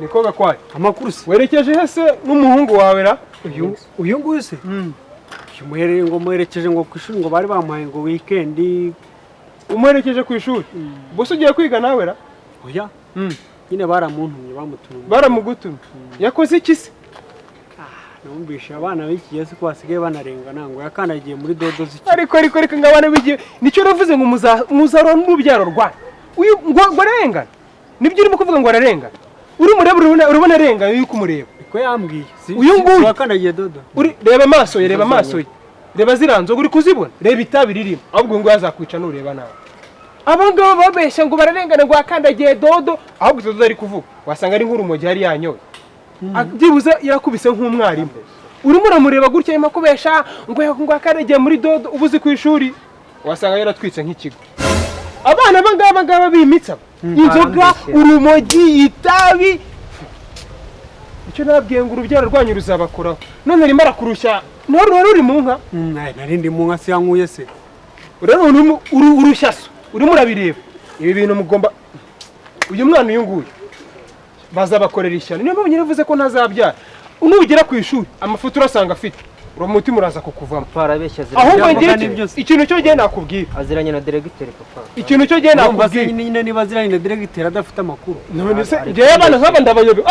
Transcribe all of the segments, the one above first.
niko gakwaye. Amakuru se Werekeje hese n'umuhungu wawe ra? uyu nguyu se kimuhereye ngo muherekeje ngo ku ishuri ngo bari bamuhaye ngo weekend. Umuherekeje ku ishuri? Bose ugiye kwiga nawe ra? Oya nyine baramuntumye bamutumye. Baramugutumye. Yakoze iki se? Numvishe abana b'iki Yesu ko basigaye banarengana ngo yakandagiye muri dodo ziki. Ariko reka ngabana bigiye nicyo navuze ngo muzaro n'urubyaro rwa. Uyu ngo arengana. Nibyo urimo kuvuga ngo ararengana. Uri mureba urubona arengana yuko umureba. Ko yambwiye. Uyu nguyu yakandagiye dodo. Uri reba amaso ye, reba amaso ye. Reba ziranzo uri kuzibona. Reba itabi ririmo. Ahubwo ngo yazakwica nureba nawe. Abangabo babeshya ngo bararengana ngo akandagiye dodo, ahubwo dodo ari kuvuga. Wasanga ari nk'urumogi hari yanyoye. Byibuze yakubise nk'umwarimu. Urimo uramureba gutya yima kubesha ngo akandagiye muri dodo ubuzi ku ishuri. Wasanga yaratwitse nk'ikigo. Abana bangaba bimitsa. Inzoga, urumogi, itabi. Icyo nabwiye ngo urubyaro rwanyu ruzabakuraho. None arimo arakurushya. None uri mu nka? Narindi mu nka se yankuye se. Urabona urushaso. Urimo urabireba. Ibi bintu mugomba uyu mwana uyu nguyu bazabakorera ishyano. Niyo mpamvu nyiravuze ko ntazabyara. Unubigera ku ishuri amafutura asanga afite. Umutima uraza kukuvamo. Parabeshya ahubwo ngiye ikintu cyo giye nakubwira. Aziranye na directeur papa. Ikintu cyo giye nakubwira. Nyine niba aziranye na directeur adafite amakuru. None se ngiye abana nk'aba ndabayobe.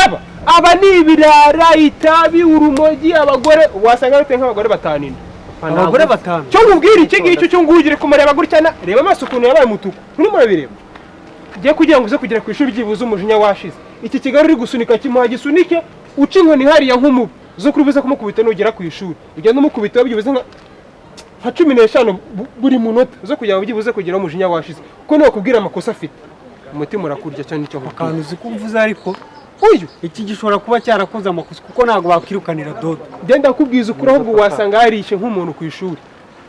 Aba ni ibirara, itabi, urumogi, abagore wasanga bite nk'abagore batanina. Abagore batanu. Cyo nkubwira iki ngicyo cyo ngugire kumureba gutya reba amaso ukuntu yabaye mutuku. Uri murabireba. Giye kugira ngo uze kugera ku ishuri byibuze umujinya washize. Iki kigaro uri gusunika kimuha gisunike uca inkoni hariya nk'umubu. Zo kuri bize kumukubita nugera ku ishuri. Ugenda umukubita byibuze nka 15 buri munota. Zo kugira ngo byibuze kugira umujinya washize. Kuko no kubwira amakosa afite. Umutima urakurya cyane nicyo nkubwira. Akantu uzi kumvuza ariko uyu iki gishobora kuba cyarakoze amakosa kuko ntago bakirukanira dodo. Genda kubwiza ukuri ahubwo wasanga yarishe nk'umuntu ku ishuri.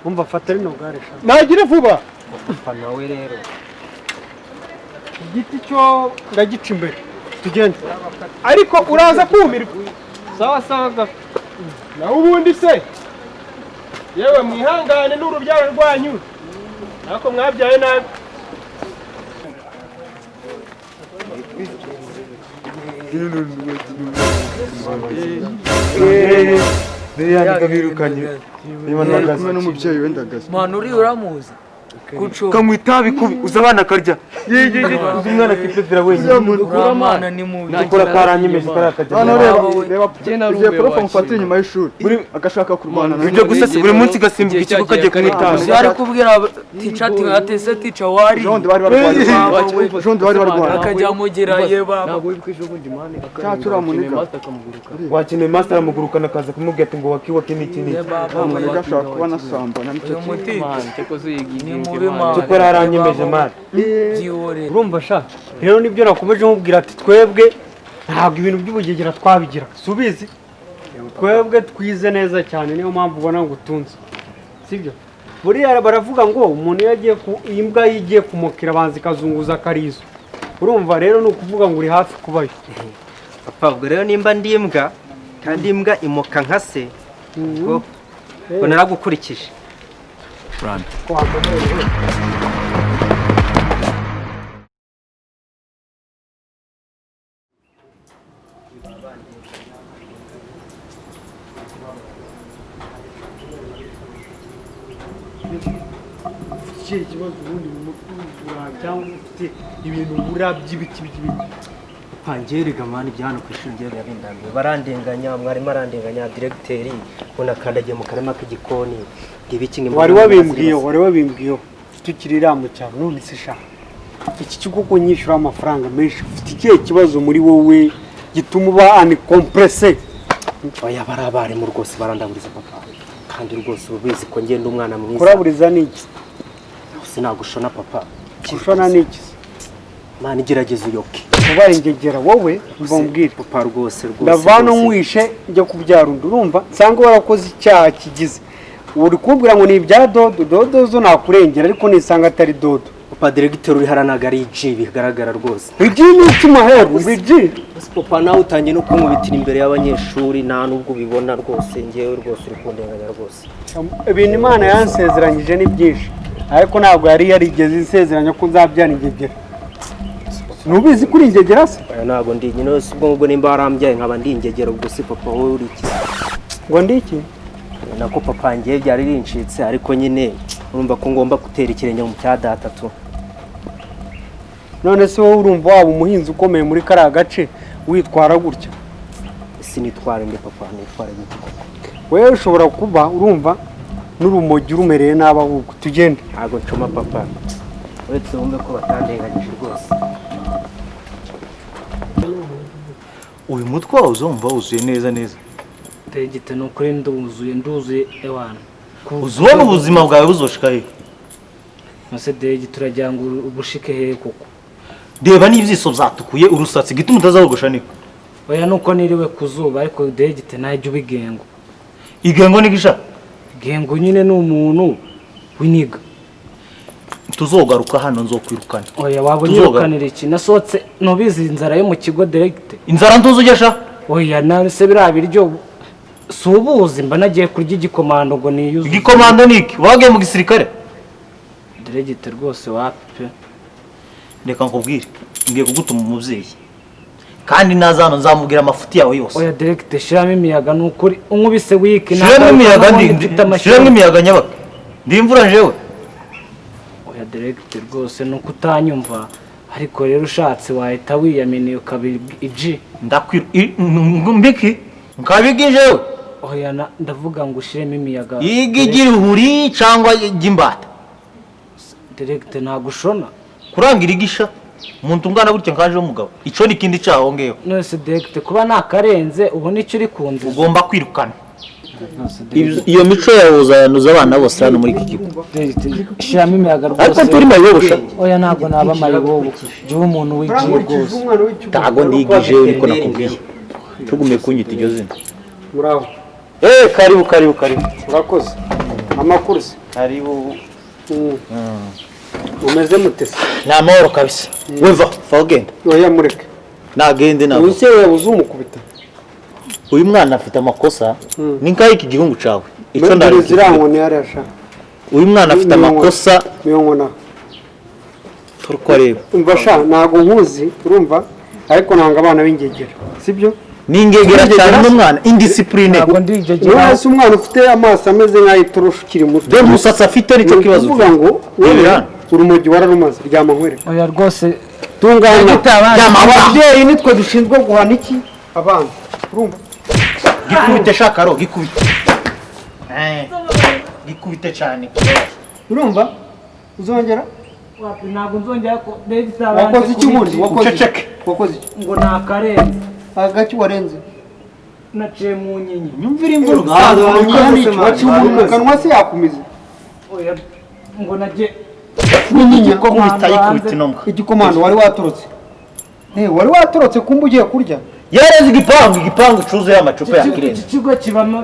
Umva fata rino gare sha. Nagire vuba. Papa nawe rero. Igiti cyo ndagica imbere. Tugende. Ariko uraza kumirwa. Sawa ga. Naho ubundi se yewe mwihangane n'urubyaro rwanyu nako mwabyaye nabi. Yaga birukanye. Niba kumwe n'umubyeyi wendagaza. Mwana uri uramuzi. Kamwitabi kubi uzabana karya. Umwana kipefera wenyine. Uramana ni mubi. Nakora karanyemeje karakajya. Hano reba ugiye prof mufata inyuma y'ishuri. Buri agashaka kurwana. Ibyo gusa si buri munsi gasimbuka ikigo kagiye kumwitabi. Yari kubwira teacher ati atese teacher wari. Jondi bari barwana. Akajya mugira yeba. Ntabwo wibukije ubundi mane. Cyacura muniga. Wakine master amugurukana kaza kumubwira ati ngo wakiwa kiniki. Muniga ashaka kuba nasamba na nicyo Cyokora aranyemeje mane. Urumva sha rero nibyo nakomeje mubwira ati twebwe ntabwo ibintu by'ubugegera twabigira subizi twebwe twize neza cyane niyo mpamvu ubona ngo utunze sibyo buriya baravuga ngo umuntu yagiye imbwa yigiye kumukira banza ikazunguza akarizo urumva rero nukuvuga ngo uri hafi kubayo Papa ubwo rero nimba ndi imbwa kandi imbwa imoka nka se ngo naragukurikije Run. ikibazo ubundi mu cyangwa ufite ibintu burabye ibiki Pangerega mani byano ku ishuri ryo yabindambiye barandenganya mwarimu arandenganya directeur unakandagiye mu karema k'igikoni ibiki ngimwe wari wabimbwiye tukirira mu cyaro none se sha iki kigo ko nyishura amafaranga menshi ufite ikihe kibazo muri wowe gituma uba uncompressé oya barabari mu rwose barandaburiza papa kandi rwose ubizi ko ngenda umwana mwiza kuraburiza niki sinagushona papa gushona niki mani gerageza uyoke ubaye ingegera wowe mbombwire papa rwose ndavana nkwishe njye kubyara undi urumva nsanga warakoze icyaha kigize uri kubwira ngo ni ibya dodo zo nakurengera ariko nisanga atari dodo papa directeur uri haranaga ari G bigaragara rwose igi n'umutima heru bigi papa nawe utangiye no kumubitira imbere y'abanyeshuri nta nubwo ubibona rwose ngewe rwose uri kundenganya rwose ibintu Imana yansezeranyije ni byinshi ariko ntabwo yari yarigeze insezeranya ko nzabyana ingegera nubizi kuri ingegera se Oya ntabwo ndi nyine si ubwo ngubwo nimba warambyaye nkaba ndi ingegera ubwo si papa wowe uri iki ngo ndiki nako papa ngiye byari rincitse ariko nyine urumva ko ngomba gutera ikirenge mu cya data tu none se wowe urumva waba umuhinzi ukomeye muri kariya gace witwara gutya sinitware ndi papa nitware gute koko wewe ushobora kuba urumva n'urumogi rumereye nabi ahubwo tugende ntabwo ncoma papa uretse wumve ko batandenganyije rwose uyu mutwe wawe uzumva wuzuye neza neza Degite ni ukuri nduzuye ewana. uzubona ubuzima bwawe buzoshika he Mase Degite turagira ngo ubushike he koko. reba n'ibyiso byatukuye urusatsi gituma utazawugosha niko Oya nuko niriwe kuzuba ariko Degite najye ubigengo. igengo nigisha Gengo nyine ni umuntu winiga. tuzogaruka hano nzokwirukana Oya wabonyirukanira iki nasohotse nubizi inzara yo mu kigo Degite. inzara ntuzugesha Oya nase biriya biryo subuzi mba nagiye kurya igikomando ngo niyuze. igikomando niki wagiye mu gisirikare Degite rwose wapi. reka nkubwire ngiye kugutuma umubyeyi kandi naza hano nzamubwira amafuti yawe yose Oya Degite shiramo imiyaga nukuri unkubise wiki shiramo imiyaga shiramo imiyaga nyabaka ndi imvura jewe Oya Degite rwose nuko utanyumva ariko rero ushatse wahita wiyaminiye ukabiri iji. mbiki nkabigi jewe Oya ndavuga ngo ushiremo imiyaga. igira ihuri cyangwa igimbata Degite ntago ushona. kurangira igisha umuntu ungana gutya nkaje umugabo ico ni kindi cyaho ngeyo Nose Degite kuba nakarenze ubu nicyo uri kunzi. ugomba kwirukana iyo mico yawe uzanuza abana bose hano muri iki kigo Degite shiramo imiyaga rwose. ariko turi mayobosha Oya ntago naba mayibobo. Jewe umuntu wigiye rwose. ntago ndigije niko nakubwiye tugume kunyita iryo zina muraho karibu urakoze amakuru se karibu umeze mute se ni amahoro kabisa weva fa ugenda oya mureke nagende nabo uyu se yabuze umukubita uyu mwana afite amakosa ni nkaho iki gihungu cawe ico mbere ndari zirango ni hariya sha uyu mwana afite amakosa mirongo na turiko areba umva sha ntago nkuzi urumva ariko nanga abana b'ingegera sibyo ni ingegera cyane n'umwana indiscipline Ntago ndije niba se umwana ufite amaso ameze nk'ay'iturusha ukiri muto dore umusatsi afite nicyo kibazo uvuga ngo Reba. urumogi wararumaze ryama nkwereka Oya rwose tunganya Ryama ababyeyi nitwe dushinzwe guhana iki abana urumva gikubite shakaro gikubite gikubite cyane urumva uzongera ntabwo nzongera ko Degite wakoze iki ubundi uceceke wakoze iki ngo nakarenze agaki warenze naciye mu nyenyi. nyumvira imvura waciye umuntu mu kanwa se yakumize Oya ngo nagiye gikubita yikubita inombwa igikomando wari watorotse wari watorotse kumba ugiye kurya yareze igipangu cuzuye amacupa ya kirenze iki kigo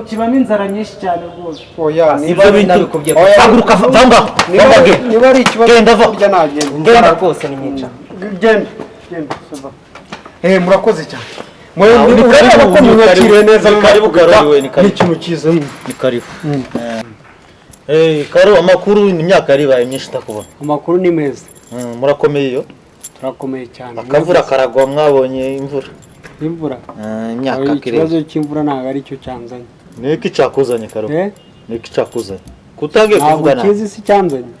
kibamo inzara nyinshi cyane rwose. oya ibyo bintu haguruka vanga niba ari ikibazo genda va kurya nagenda ngenda rwose ni nyica genda sova murakoze cyane urabona ko mwakiriye neza ni karibu karoriwe ni karibu ikintu cyiza ni karibu karo amakuru imyaka yaribaye myinshi itakubona amakuru ni meza murakomeye iyo turakomeye cyane akavura karagwa mwabonye imvura imvura imyaka ikibazo kirere cy'imvura ntabwo ari cyo cyanzanye niki cyakuzanye karo niki cyakuzanye kutagiye ntabwo kuvugana kizi si cyanzanye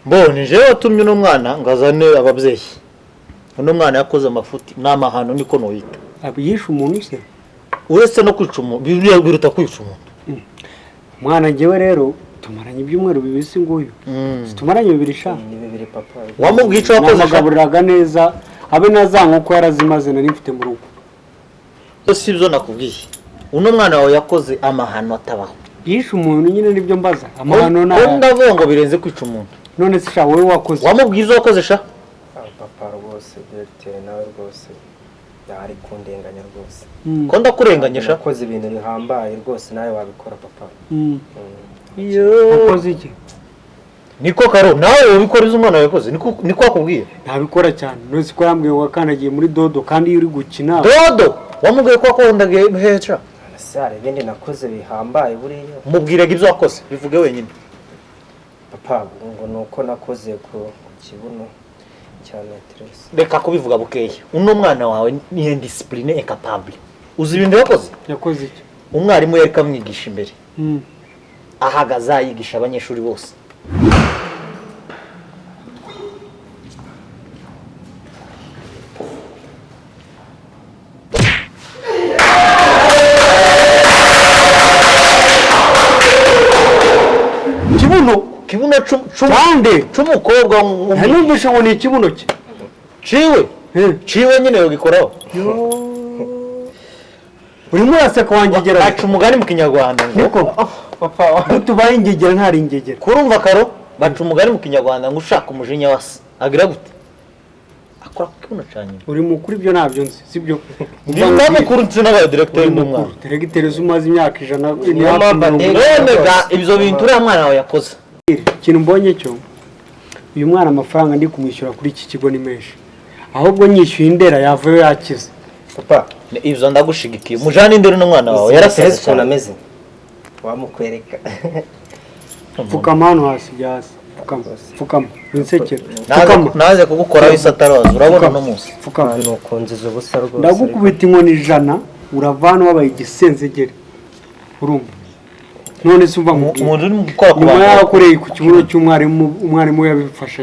mbone je watumye uno mwana ngazane ababyeyi uno mwana yakoze amafuti n'amahano niko noyita yishe umuntu se uretse no kwica umuntu biruta kwica umuntu mwana ngewe rero tumaranye ibyumweru bibiri si nguyu tumaranye bibiri sha ni bibiri papa wamubwiye icyo wakoze namagaburiraga neza abe naza nkuko yarazimaze nari mfite mu rugo si ibyo nakubwiye uno mwana wawe yakoze amahano atabaho yishe umuntu nyine nibyo mbaza amahano ko ndavuga ngo birenze kwica umuntu none se sha wowe wakoze wamubwiye ibyo wakoze sha papa rwose Degite nawe rwose yari kundenganya rwose ko ndakurenganyisha nakoze ibintu bihambaye rwose nawe wabikora papa wakoze iki niko karo nawe wabikora izo umwana yakoze niko wakubwiye ntabikora cyane none ko yambwiye wakandagiye muri dodo kandi iyo uri gukina dodo wamubwiye ko wakundagiye heca ese hari ibindi nakoze bihambaye buriya mubwiraga ibyo wakoze bivuge wenyine papa ngo nuko nakoze ku kibuno cya maîtresse. reka kubivuga bukeya uno mwana wawe ni indiscipline incapable uzi ibintu yakoze yakoze iki umwarimu yari kamwigisha imbere ahagaze yigisha abanyeshuri bose kibuno c'umukobwa ntanumvisha ngo ni ikibuno cye ciwe nyine yogikoraho urimo uraseka wangegera baca umugani mu kinyarwanda ngo tubaye ingegera ntari ingegera kurumva karo baca umugani mu kinyarwanda ngo ushaka umujinya wase agira gute akora ku kibuno ca nyina uri mukuru ibyo ntabyo nzi sibyo ni mukuru nzi n'abaye directeur n'umwana directeur umaze imyaka 100 niyo mpamvu nemega ibyo bintu uriya mwana wawe yakoze ikintu mbonye cyo uyu mwana amafaranga ndi kumwishyura kuri iki kigo ni menshi ahubwo nyishyuye indera yavuye yakize papa ibyo ndagushigikiye mujane indero n'umwana wawe yaraseze cyane ameze wamukwereka pfukama hano hasi byasi pfukama winsekera naze kugukoraho isataroza urabona no munsi pfukama nukunziza ubusa rwose ndagukubita inkoni 100 uravana wabaye igisenzegere urumva none se umva umuntu uri gukora ku nyuma yakoreye ku kibuno cy'umwarimu yabifasha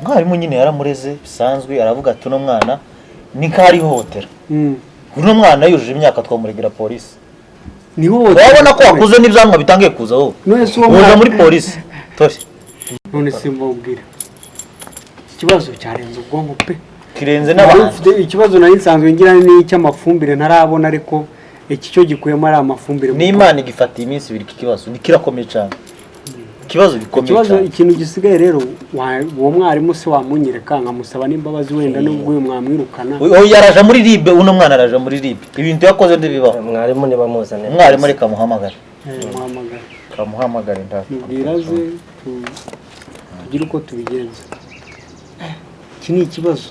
umwarimu nyine yaramureze bisanzwe aravuga ati uno mwana ni nk'ari hohotera uno mwana yujuje imyaka twamuregera polisi ni urabona ko wakuze n'ibyanwa bitangiye kuza wowe uza muri polisi tori none se mbabwira ikibazo cyarenze ubwonko pe kirenze n'abantu ikibazo nari nsanzwe ngira ni icy'amafumbire ntarabona ariko iki cyo gikuyemo ari amafumbire n'Imana igifatiye iminsi 2 kikibazo nikirakomeye cyane ikibazo gikomeye ikibazo ikintu gisigaye rero uwo mwarimu se wamunyereka nkamusaba n'imbabazi wenda nubwo uyu mwamwirukana uyu yaraje muri libe uno mwana araje muri libe ibintu yakoze ndibibaho mwarimu niba muzane mwarimu reka muhamagara kamuhamagara ndabwiraze tugira uko tubigenza iki ni ikibazo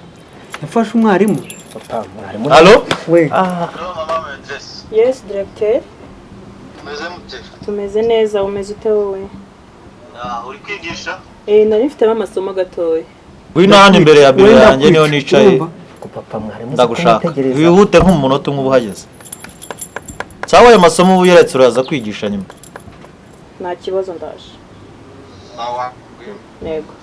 yafashe umwarimu papa mwarimu allo we Yes, directeur. Tumeze neza, umeze ute wowe? uri kwigisha nari mfite amasomo gatoya. wino hano imbere ya biro yanjye niho nicaye ko papa mwarimu ndagushaka wihute nk'umunota umwe ubuhageze sawa ayo masomo ubu yeretse uraza kwigisha nyuma Nta kibazo ndaje. Yego.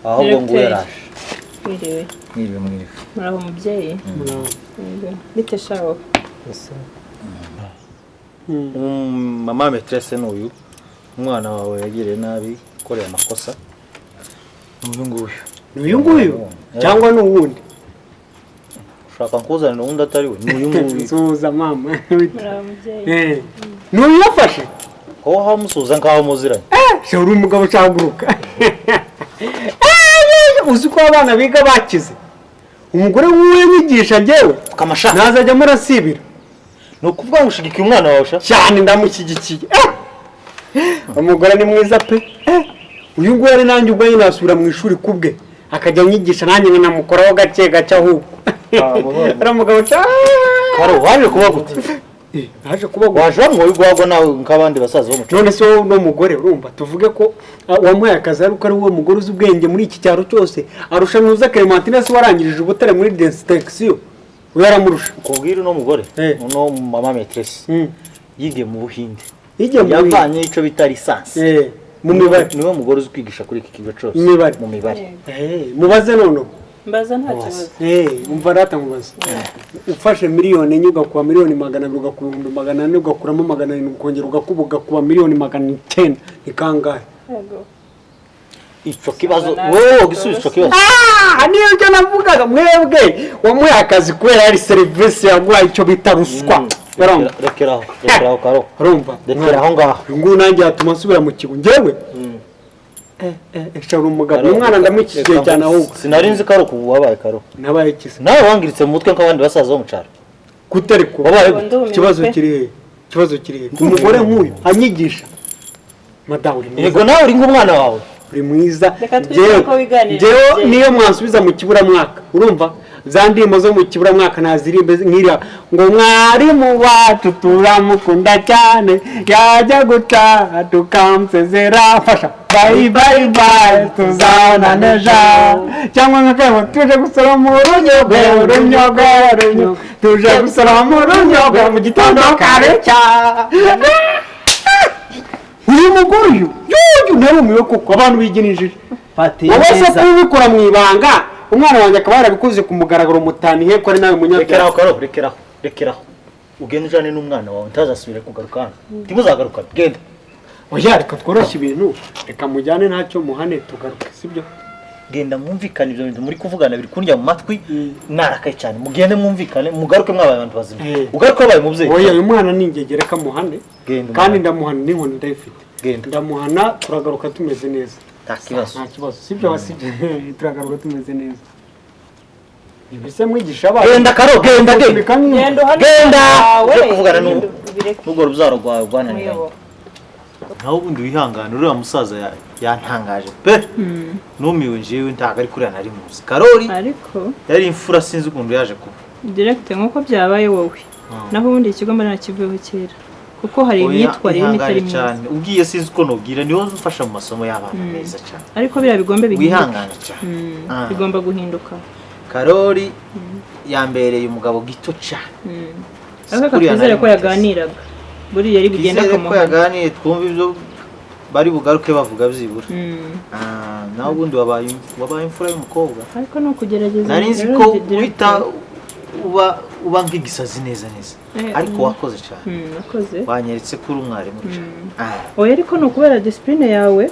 ahubwo ngo yaraje Mwiriwe. mwiriwe Muraho mubyeyi. Bite shawo. mama maîtresse n'uyu umwana wawe yagiriye nabi korera amakosa uyu nguyu cyangwa n'uwundi ushaka nkuzanira uwundi atari we n'uyu nguyu suza mama Muraho mubyeyi. n'uyu yafashe ko hamusuza nkaho muziranye se uri umugabo cyaguruka uzi ko abana biga bakize umugore wuwe nyigisha njyewe kamashaka nazajya murasibira ni ukuvuga ngo ushigikiye umwana wawe sha cyane ndamushyigikiye umugore ni mwiza pe uyu nguyu ari nanjye ubwo nyine asubira mu ishuri kubwe akajya anyigisha nanjye nkanamukoraho gake gake ahubwo ari umugabo cyane karo waje kuba gute naje kuba waje mu wigwago nawe nk'abandi basaza bo mu none se wowe n'umugore urumva tuvuge ko wamuhaye akazi ariko ari wowe mugore uzi ubwenge muri iki cyaro cyose arusha nuza Clementine se warangirije ubutare muri densitection we yaramurusha kubwira uno mugore uno mama maîtresse yige mu Buhinde yige mu yavanye ico bita lisansi mu mibare niwe mugore uzi kwigisha kuri iki kigo cyose mu mibare mubaze none Mbaza nta kibazo. umva rata mubaze ufashe miliyoni enye ugakuba miliyoni 200 ugakuba 400 ugakuramo 700 ukongera ugakuba ugakuba miliyoni 900 ni kangahe Yego. ico kibazo wowe gisubizo ico kibazo niyo cyo navugaga mwebwe wamuhaye akazi kubera ari service yaguhaye icyo bita ruswa rekeraho karo urumva rekeraho ngaho ngo nanjye atuma nsubira mu kigo njyewe shara umugabo umwana ndamukigiye cyane ahubwo sinari nzi ko ari uku wabaye Karo nabaye ikisa nawe wangiritse mu mutwe nk'abandi basaza bo mu cyaro kutari ko ikibazo kiri umugore nk'uyu anyigisha madamu uri mwiza yego nawe uri nk'umwana wawe uri mwiza jewe niyo mwansubiza mu kiburamwaka urumva za ndimo zo mu kiburamwaka nazirimbe nk'iriya ngo mwarimu wacu turamukunda cyane yajya gutaha tukamusezera fasha bye bye bye tuzabona neja cyangwa nk'akabo tuje gusora mu runyogwe tuje gusora mu runyogwe mu gitondo kare cyane uyu mugore uyu narumiwe kuko abantu biginishije wabase kubikora mu ibanga umwana wanjye akaba yarabikoze ku mugaragaro mutani he ko ari nawe munyabyaha rekeraho ugenda ujane n'umwana wawe ntazasubire kugaruka hano ntimuzagaruka genda oya reka tworoshye ibintu reka mujyane ntacyo muhane tugaruke sibyo genda mwumvikane ibyo bintu muri kuvugana biri kunjya mu matwi narakaye cyane mugende mwumvikane mugaruke mwabaye abantu bazima ugaruke wabaye umubyeyi oya uyu mwana ni ingege reka muhane kandi ndamuhana n'inkoni ndayifite ndamuhana turagaruka tumeze neza nta kibazo sibyo wasibye turagaruka tumeze neza ibise mwigisha abana genda Karo genda we kuvugana n'ubwo rubyaro rwawe rwananiye naho ubundi wihangana uriya musaza yantangaje pe numiwe njewe ntago ari kuri nari muzi Karori ariko yari imfura sinzi ukuntu yaje kuba direct nkuko byabaye wowe naho ubundi ikigo mbona kivuyeho kera kuko hari imyitwarire n'itari myiza ugiye sinzi uko nobwira niho ufasha mu masomo y'abana meza cyane ariko biriya bigombe wihangana cyane bigomba guhinduka Karori yambereye umugabo gito cyane ariko twizere ko yaganiraga buri yari bugenda ko yaganiye twumva ibyo bari bugaruke bavuga byibura naho ubundi wabaye imfura y'umukobwa ariko no kugerageza nari nzi ko wita uba nk'igisazi neza ariko wakoze cyane wanyeretse ko uri umwarimu cyane oya ariko no kubera discipline yawe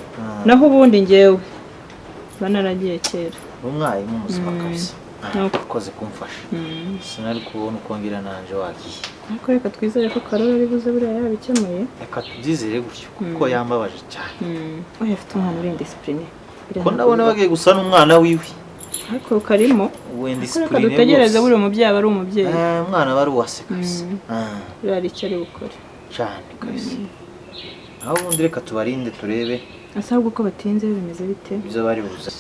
naho ubundi ngewe banaragiye kera umwarimu muzima kabisa ukoze kumfasha sinari kubona ukongera nanje wagiye ariko reka twizere ko Karori ari buze buriya yabikemuye reka tubyizere gutyo kuko yambabaje cyane oya afite umwana uri indiscipline ko ndabona bagiye gusa n'umwana wiwe ariko karimo wendiscipline dutegereze buri umubyeyi ari umubyeyi umwana bari wase kabisa bari icyo bukore cyane kabisa aho ubundi reka tubarinde turebe asabwa uko batinze bimeze bite ibyo bari buze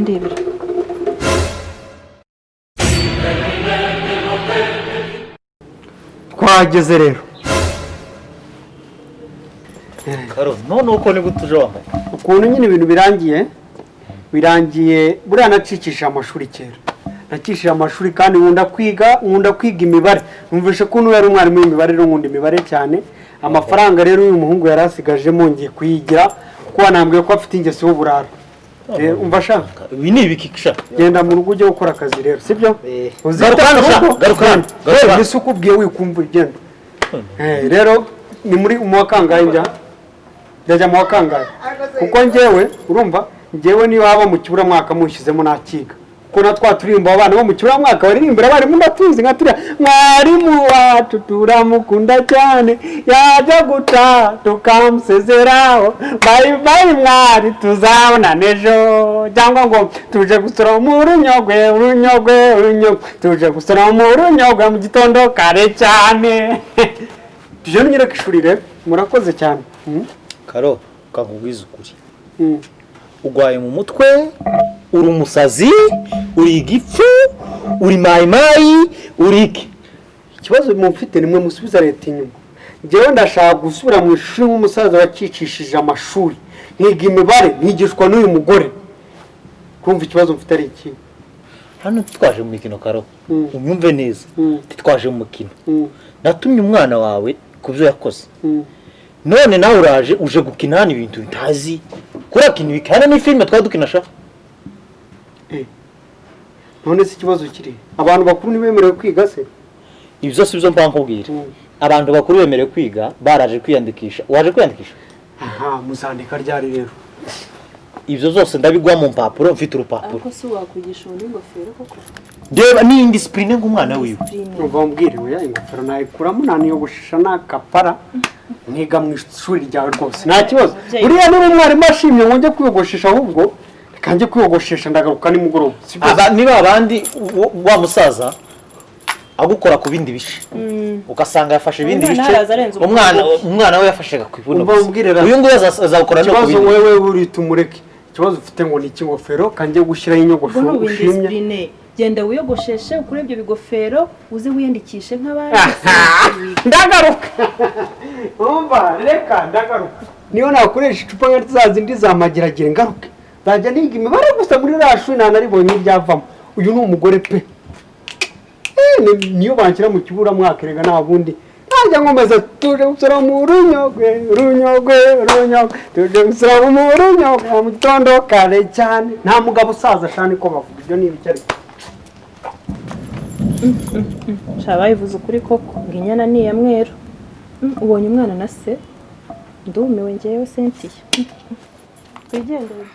ndebera twageze rero Karo none uko ni gutuje wambaye ukuntu nyine ibintu birangiye buriya nacikisha amashuri kera nakishije amashuri kandi nkunda kwiga imibare numvishe ko n'uyu ari umwarimu w'imibare rero nkunda imibare cyane amafaranga rero uyu muhungu yari asigajemo ngiye kuyigira kuko wanambwiye ko afite ingeso y'uburara umva shaka ibi ni ibikikisha genda mu rugo ujye gukora akazi rero sibyo garukana ese uko ubwiye wikumva igenda rero ni muri mu wa kangahe njya mu wa kangahe kuko njyewe urumva njyewe niba haba mu kiburamwaka mushyizemo nakiga kuko na twa turirimba abana bo mu kiburamwaka baririmbira abarimu ndatuzi nka turiya mwarimu wacu turamukunda cyane yajya guta tukamusezeraho bye bye mwari tuzabona nejo cyangwa ngo tuje gusora mu runyogwe tuje gusora mu runyogwe mu gitondo kare cyane tuje nyereka ishuri rero murakoze cyane Karo kakubwiza ukuri ugwaye mu mutwe uri umusazi uri igipfu uri mayimayi uri iki ikibazo mufite nimwe musubiza leta inyuma njyewe ndashaka gusubira mu ishuri nk'umusaza wacicishije amashuri nkiga imibare nkigishwa n'uyu mugore kumva ikibazo mfite ari iki hano twaje mu mikino Karo unyumve neza twaje mu mukino natumye umwana wawe kubyo yakoze none nawe uraje uje gukina hano ibintu bitazi kurakina bikana ni filime twadukina sha none se ikibazo kiri abantu bakuru nibemerewe kwiga se ibyo si byo mpankubwira abantu bakuru bemerewe kwiga baraje kwiyandikisha waje kwiyandikisha aha muzandika ryari rero ibyo zose ndabigwa mu mpapuro mfite urupapuro ariko si wakwigisha undi ingofero koko ndeba ni indiscipline nk'umwana wiwe umva mbwire oya ingofero nayikuramo naniyo gushisha nakapara mwiga mu ishuri ryawe rwose nta kibazo uriya niba umwarimu ashimye ngo njye kwiyogoshesha ahubwo reka njye kwiyogoshesha ndagaruka nimugoroba niba abandi wa musaza agukora ku bindi bice ugasanga yafashe ibindi bice umwana we yafashaga ku ibuno uyu nguyu azawukora no ku bindi ikibazo wewe urita umureke ikibazo ufite ngo ni ikingofero kandi gushyiraho inyogosho ushimye genda wiyogosheshe ukure ibyo bigofero uze wiyandikishe nk'abandi ndagaruka umva reka ndagaruka niyo nakoresha icupa nka za zindi za magiragire ngaruke nzajya niga imibare gusa muri rashuri ntanaribonye ibyavamo uyu ni umugore pe niyo banshyira mu kiburamwaka erega nta bundi najya nkomeza tuje gusura mu runyogwe tuje gusura mu runyogwe mu gitondo kare cyane nta mugabo usaza ashani ko bavuga ibyo ni ibiki ariko bayivuze ukuri koko ngo inyana ni iya mweru ubonye umwana na se ndumiwe ngewe Cynthia twigendere